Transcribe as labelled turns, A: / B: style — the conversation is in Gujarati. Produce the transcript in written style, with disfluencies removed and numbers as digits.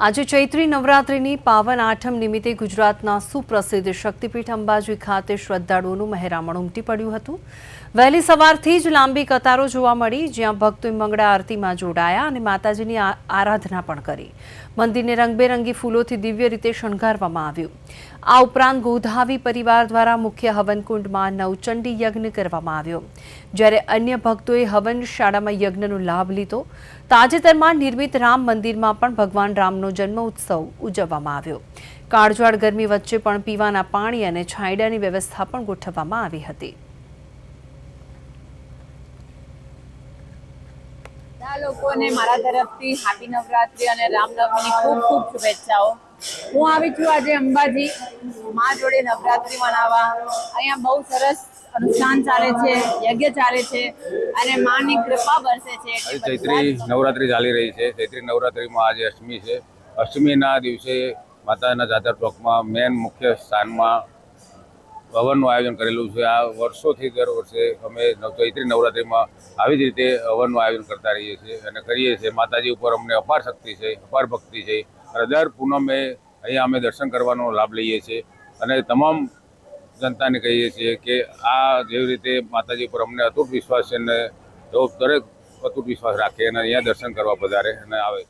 A: આજે ચૈત્રી નવરાત્રિની પાવન આઠમ નિમિત્તે ગુજરાતના સુપ્રસિદ્ધ શક્તિપીઠ અંબાજી ખાતે શ્રદ્ધાળુઓનું મહેરામણ ઉમટી પડ્યું હતું। વહેલી સવારથી જ લાંબી કતારો જોવા મળી, જ્યાં ભક્તોએ મંગળા આરતીમાં જોડાયા અને માતાજીની આરાધના પણ કરી। મંદિરને રંગબેરંગી ફૂલોથી દિવ્ય રીતે શણગારવામાં આવ્યું। આ ઉપરાંત ગોધાવી પરિવાર દ્વારા મુખ્ય હવનકુંડમાં નવચંડી યજ્ઞ કરવામાં આવ્યો, જ્યારે અન્ય ભક્તોએ હવનશાળામાં યજ્ઞનો લાભ લીધો। તાજેતરમાં નિર્મિત રામ મંદિરમાં પણ ભગવાન રામનો જન્મ ઉત્સવ ઉજવવામાં આવ્યો। કાળઝાળ ગરમી વચ્ચે પણ પીવાના પાણી અને છાંયડાની વ્યવસ્થા પણ ગોઠવવામાં આવી હતી।
B: લોકોને મારા તરફથી હેપી નવરાત્રી અને રામનવમીની ખૂબ ખૂબ શુભેચ્છાઓ। હું આવી છું આજે અંબાજી માં જોડે નવરાત્રી મનાવવા। અહીંયા બહુ સરસ અનુષ્ઠાન ચાલે છે, યજ્ઞ ચાલે છે અને માની કૃપા વરસે છે।
C: ચૈત્રી નવરાત્રી ચાલી રહી છે। ચૈત્રી નવરાત્રીમાં આજે અષ્ટમી છે। અષ્ટમીના દિવસે માતાના જાતર ચોકમાં મેન મુખ્ય સ્થાનમાં હવનનું આયોજન કરેલું છે। આ વર્ષોથી દર વર્ષે અમે ચૈત્રી નવરાત્રિમાં આવી જ રીતે હવનનું આયોજન કરતા રહીએ છીએ અને કરીએ છીએ। માતાજી ઉપર અમને અપાર શક્તિ છે, અપાર ભક્તિ છે અને દર પૂનમે અહીંયા અમે દર્શન કરવાનો લાભ લઈએ છીએ અને તમામ જનતાને કહીએ છીએ કે આ જેવી રીતે માતાજી ઉપર અમને અતૂટ વિશ્વાસ છે અને દરેક અતૂટ વિશ્વાસ રાખે અને અહીંયા દર્શન કરવા પધારે અને આવે।